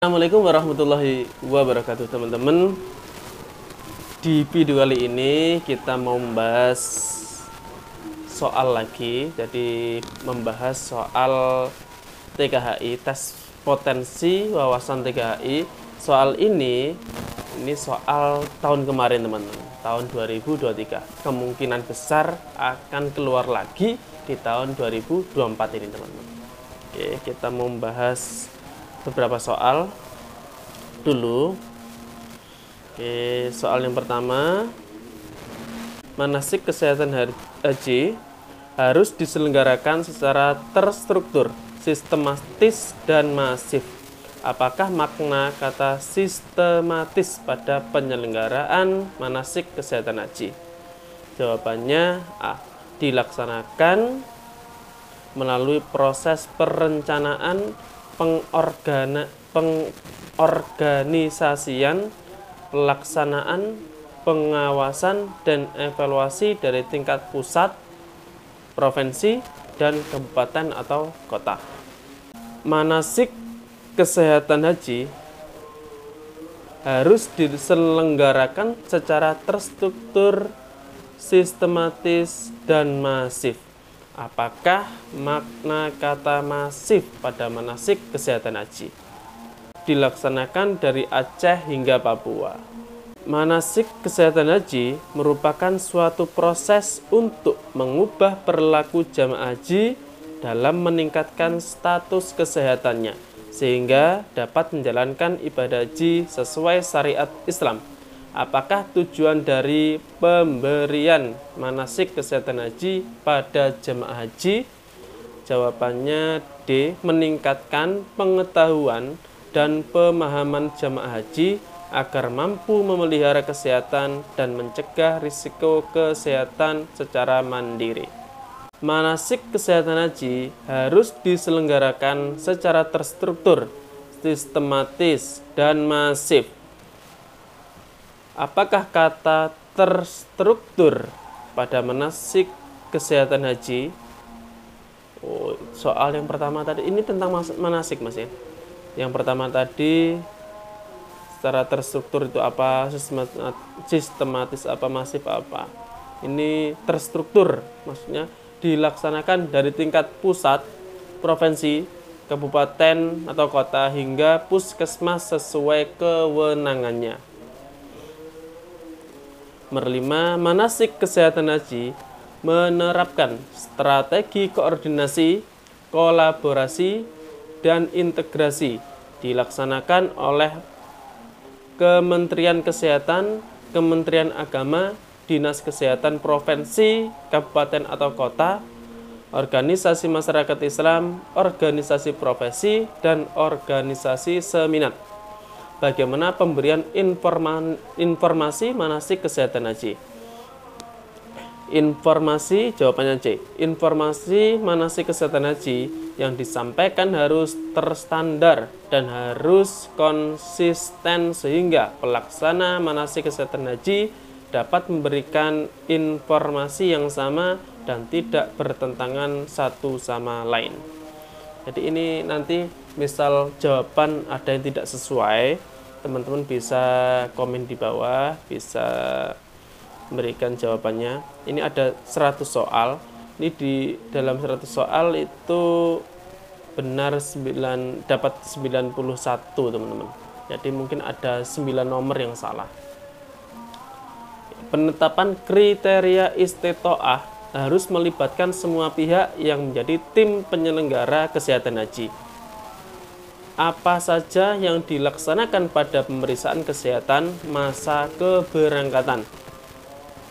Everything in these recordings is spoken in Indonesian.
Assalamualaikum warahmatullahi wabarakatuh teman-teman. Di video kali ini kita mau membahas soal lagi. Jadi membahas soal TKHI, tes potensi wawasan TKHI. Soal ini soal tahun kemarin teman-teman, tahun 2023. Kemungkinan besar akan keluar lagi di tahun 2024 ini teman-teman. Oke, kita mau membahas beberapa soal dulu. Oke, soal yang pertama, manasik kesehatan haji harus diselenggarakan secara terstruktur, sistematis, dan masif. Apakah makna kata sistematis pada penyelenggaraan manasik kesehatan haji? Jawabannya A. Dilaksanakan melalui proses perencanaan, pengorganisasian, pelaksanaan, pengawasan, dan evaluasi dari tingkat pusat, provinsi, dan kabupaten atau kota. Manasik kesehatan haji harus diselenggarakan secara terstruktur, sistematis, dan masif. Apakah makna kata masif pada manasik kesehatan haji? Dilaksanakan dari Aceh hingga Papua. Manasik kesehatan haji merupakan suatu proses untuk mengubah perilaku jamaah haji dalam meningkatkan status kesehatannya, sehingga dapat menjalankan ibadah haji sesuai syariat Islam. Apakah tujuan dari pemberian manasik kesehatan haji pada jemaah haji? Jawabannya D. Meningkatkan pengetahuan dan pemahaman jemaah haji agar mampu memelihara kesehatan dan mencegah risiko kesehatan secara mandiri. Manasik kesehatan haji harus diselenggarakan secara terstruktur, sistematis, dan masif. Apakah kata terstruktur pada manasik kesehatan haji? Soal yang pertama tadi ini tentang manasik Mas ya. Yang pertama tadi secara terstruktur itu apa, sistematis apa, masif apa. Ini terstruktur maksudnya dilaksanakan dari tingkat pusat, provinsi, kabupaten atau kota hingga puskesmas sesuai kewenangannya. Nomor 5, manasik kesehatan haji menerapkan strategi koordinasi, kolaborasi, dan integrasi dilaksanakan oleh Kementerian Kesehatan, Kementerian Agama, Dinas Kesehatan Provinsi, Kabupaten atau Kota, organisasi masyarakat Islam, organisasi profesi, dan organisasi seminat. Bagaimana pemberian informasi manasik kesehatan haji? Informasi, jawabannya C. Informasi manasik kesehatan haji yang disampaikan harus terstandar dan harus konsisten sehingga pelaksana manasik kesehatan haji dapat memberikan informasi yang sama dan tidak bertentangan satu sama lain. Jadi ini nanti misal jawaban ada yang tidak sesuai, teman-teman bisa komen di bawah, bisa memberikan jawabannya. Ini ada 100 soal. Ini di dalam 100 soal itu benar dapat 91 teman-teman. Jadi mungkin ada 9 nomor yang salah. Penetapan kriteria istitoah harus melibatkan semua pihak yang menjadi tim penyelenggara kesehatan haji. Apa saja yang dilaksanakan pada pemeriksaan kesehatan masa keberangkatan?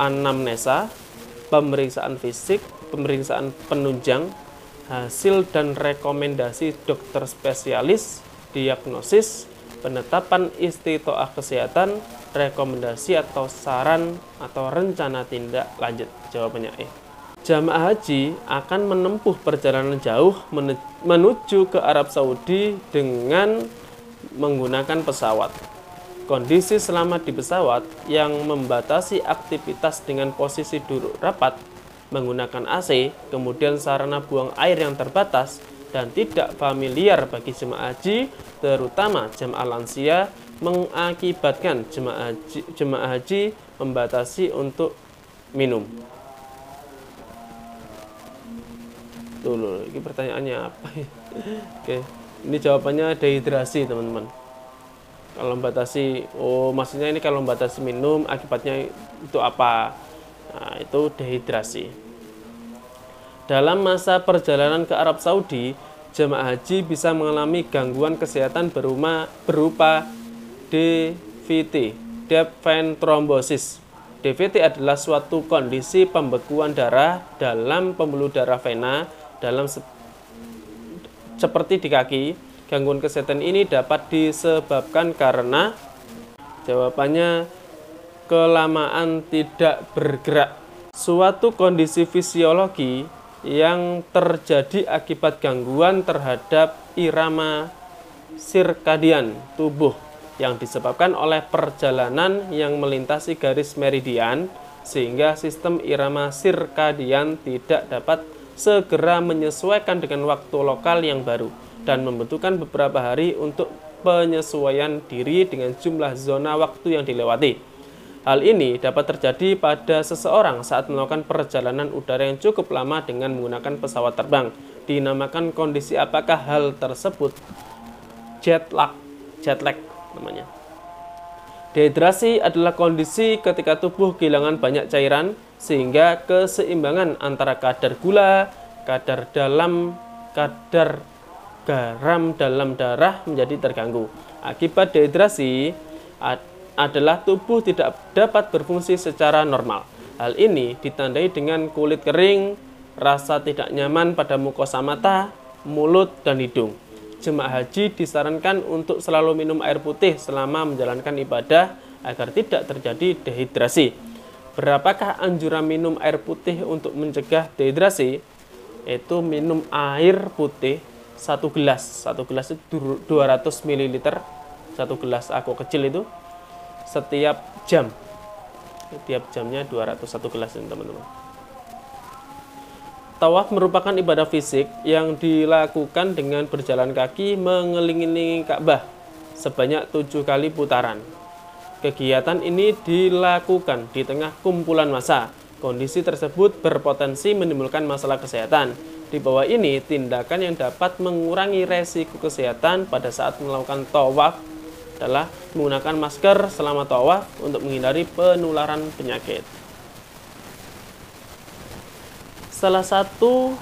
Anamnesa, pemeriksaan fisik, pemeriksaan penunjang, hasil dan rekomendasi dokter spesialis, diagnosis, penetapan istitoah kesehatan, rekomendasi atau saran atau rencana tindak lanjut. Jawabannya E. Jamaah haji akan menempuh perjalanan jauh menuju ke Arab Saudi dengan menggunakan pesawat. Kondisi selama di pesawat yang membatasi aktivitas dengan posisi duduk rapat, menggunakan AC, kemudian sarana buang air yang terbatas, dan tidak familiar bagi jemaah haji, terutama jemaah lansia, mengakibatkan jemaah haji membatasi untuk minum. Tuh loh, ini pertanyaannya apa ya? Oke, ini jawabannya dehidrasi, teman-teman. Kalau membatasi, maksudnya ini kalau membatasi minum, akibatnya itu apa? Nah, itu dehidrasi. Dalam masa perjalanan ke Arab Saudi, jemaah haji bisa mengalami gangguan kesehatan berupa DVT, deep vein thrombosis. DVT adalah suatu kondisi pembekuan darah dalam pembuluh darah vena seperti di kaki. Gangguan kesehatan ini dapat disebabkan karena jawabannya kelamaan tidak bergerak. Suatu kondisi fisiologi yang terjadi akibat gangguan terhadap irama sirkadian tubuh yang disebabkan oleh perjalanan yang melintasi garis meridian, sehingga sistem irama sirkadian tidak dapat segera menyesuaikan dengan waktu lokal yang baru dan membutuhkan beberapa hari untuk penyesuaian diri dengan jumlah zona waktu yang dilewati. Hal ini dapat terjadi pada seseorang saat melakukan perjalanan udara yang cukup lama dengan menggunakan pesawat terbang. Dinamakan kondisi apakah hal tersebut? Jet lag namanya. Dehidrasi adalah kondisi ketika tubuh kehilangan banyak cairan sehingga keseimbangan antara kadar gula, kadar garam dalam darah menjadi terganggu. Akibat dehidrasi adalah tubuh tidak dapat berfungsi secara normal. Hal ini ditandai dengan kulit kering, rasa tidak nyaman pada mukosa mata, mulut, dan hidung. Jemaah haji disarankan untuk selalu minum air putih selama menjalankan ibadah agar tidak terjadi dehidrasi. Berapakah anjuran minum air putih untuk mencegah dehidrasi? Itu minum air putih 1 gelas. 1 gelas itu 200 ml. 1 gelas aku kecil itu setiap jam. Setiap jamnya 201 gelas, teman-teman. Tawaf merupakan ibadah fisik yang dilakukan dengan berjalan kaki mengelilingi Ka'bah sebanyak 7 kali putaran. Kegiatan ini dilakukan di tengah kumpulan massa. Kondisi tersebut berpotensi menimbulkan masalah kesehatan. Di bawah ini tindakan yang dapat mengurangi resiko kesehatan pada saat melakukan tawaf adalah menggunakan masker selama tawaf untuk menghindari penularan penyakit. Salah satu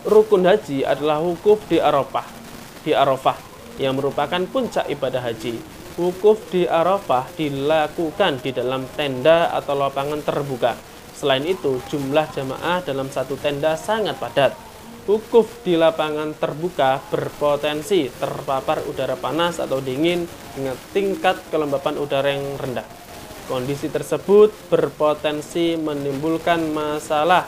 rukun haji adalah wukuf di Arafah yang merupakan puncak ibadah haji. Wukuf di Arafah dilakukan di dalam tenda atau lapangan terbuka. Selain itu, jumlah jamaah dalam satu tenda sangat padat. Wukuf di lapangan terbuka berpotensi terpapar udara panas atau dingin dengan tingkat kelembapan udara yang rendah. Kondisi tersebut berpotensi menimbulkan masalah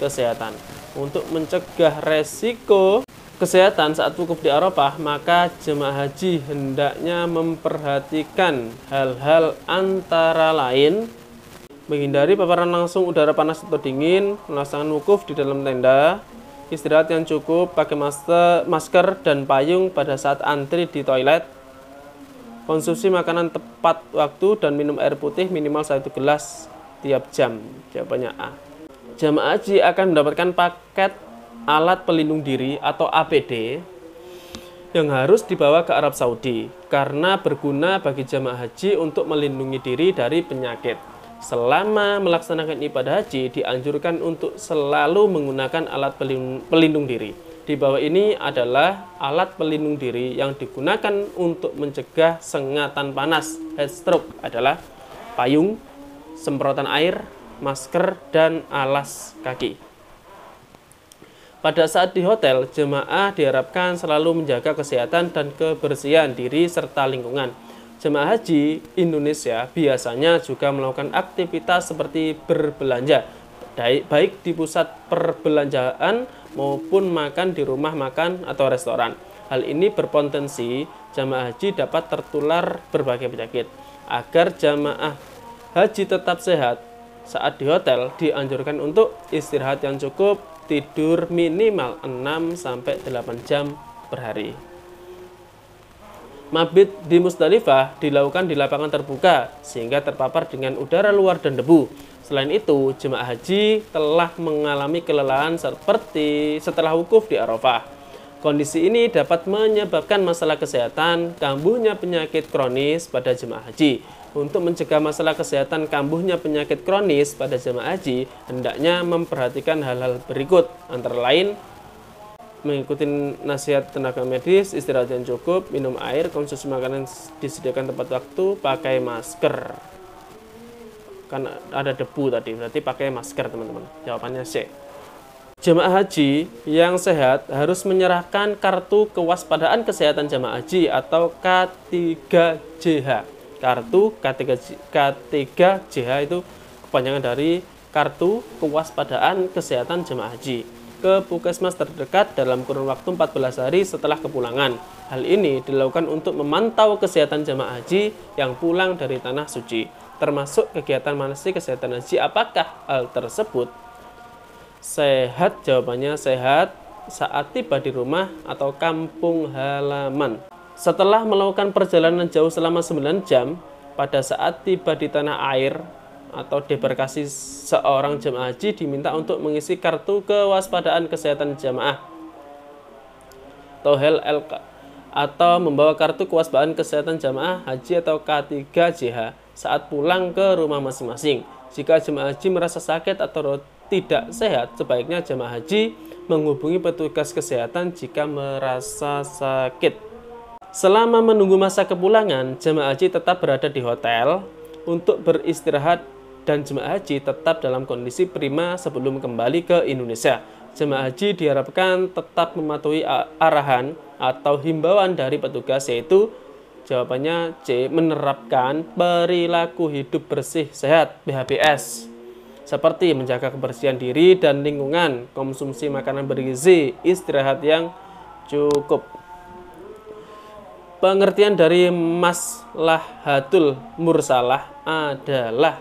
kesehatan. Untuk mencegah resiko kesehatan saat wukuf di Arafah, maka jemaah haji hendaknya memperhatikan hal-hal antara lain: menghindari paparan langsung udara panas atau dingin, melaksanakan wukuf di dalam tenda, istirahat yang cukup, pakai masker dan payung pada saat antri di toilet, konsumsi makanan tepat waktu, dan minum air putih minimal 1 gelas tiap jam. Jawabannya A. Jemaah haji akan mendapatkan paket alat pelindung diri atau APD yang harus dibawa ke Arab Saudi karena berguna bagi jemaah haji untuk melindungi diri dari penyakit. Selama melaksanakan ibadah haji, dianjurkan untuk selalu menggunakan alat pelindung diri. Di bawah ini adalah alat pelindung diri yang digunakan untuk mencegah sengatan panas. Heat stroke adalah payung, semprotan air, masker, dan alas kaki. Pada saat di hotel, jemaah diharapkan selalu menjaga kesehatan dan kebersihan diri serta lingkungan. Jemaah haji Indonesia biasanya juga melakukan aktivitas seperti berbelanja, baik di pusat perbelanjaan maupun makan di rumah makan atau restoran. Hal ini berpotensi jemaah haji dapat tertular berbagai penyakit. Agar jemaah haji tetap sehat, saat di hotel dianjurkan untuk istirahat yang cukup, tidur minimal 6-8 jam per hari. Mabit di Musdalifah dilakukan di lapangan terbuka sehingga terpapar dengan udara luar dan debu. Selain itu, jemaah haji telah mengalami kelelahan seperti setelah wukuf di Arafah. Kondisi ini dapat menyebabkan masalah kesehatan, kambuhnya penyakit kronis pada jemaah haji. Untuk mencegah masalah kesehatan kambuhnya penyakit kronis pada jemaah haji, hendaknya memperhatikan hal-hal berikut, antara lain mengikuti nasihat tenaga medis, istirahat yang cukup, minum air, konsumsi makanan disediakan tepat waktu, pakai masker. Kan ada debu tadi, berarti pakai masker teman-teman. Jawabannya C. Jemaah haji yang sehat harus menyerahkan kartu kewaspadaan kesehatan jemaah haji atau K3JH. Kartu K3JH itu kepanjangan dari kartu kewaspadaan kesehatan jemaah haji ke puskesmas terdekat dalam kurun waktu 14 hari setelah kepulangan. Hal ini dilakukan untuk memantau kesehatan jemaah haji yang pulang dari tanah suci, termasuk kegiatan manasik kesehatan haji. Apakah hal tersebut sehat? Jawabannya sehat saat tiba di rumah atau kampung halaman. Setelah melakukan perjalanan jauh selama 9 jam, pada saat tiba di tanah air atau debarkasi, seorang jemaah haji diminta untuk mengisi kartu kewaspadaan kesehatan jemaah Tohel LK atau membawa kartu kewaspadaan kesehatan jemaah haji atau K3JH saat pulang ke rumah masing-masing. Jika jemaah haji merasa sakit atau tidak sehat, sebaiknya jemaah haji menghubungi petugas kesehatan jika merasa sakit. Selama menunggu masa kepulangan, jemaah haji tetap berada di hotel untuk beristirahat dan jemaah haji tetap dalam kondisi prima sebelum kembali ke Indonesia. Jemaah haji diharapkan tetap mematuhi arahan atau himbauan dari petugas, yaitu jawabannya C, menerapkan perilaku hidup bersih sehat (PHBS), seperti menjaga kebersihan diri dan lingkungan, konsumsi makanan bergizi, istirahat yang cukup. Pengertian dari maslahatul mursalah adalah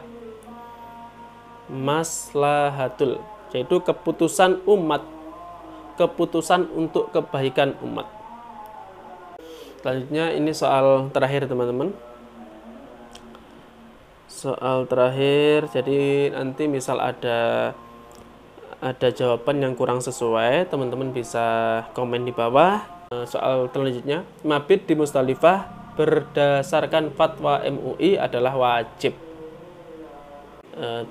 maslahatul, yaitu keputusan umat, keputusan untuk kebaikan umat. Selanjutnya ini soal terakhir teman-teman. Soal terakhir, jadi nanti misal ada jawaban yang kurang sesuai, teman-teman bisa komen di bawah. Soal selanjutnya, mabit di Musdalifah berdasarkan fatwa MUI adalah wajib.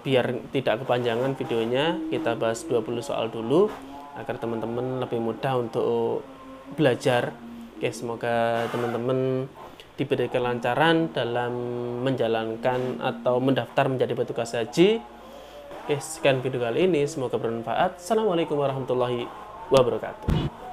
Biar tidak kepanjangan videonya, kita bahas 20 soal dulu agar teman-teman lebih mudah untuk belajar. Oke, semoga teman-teman diberi kelancaran dalam menjalankan atau mendaftar menjadi petugas haji. Oke, sekian video kali ini, semoga bermanfaat. Assalamualaikum warahmatullahi wabarakatuh.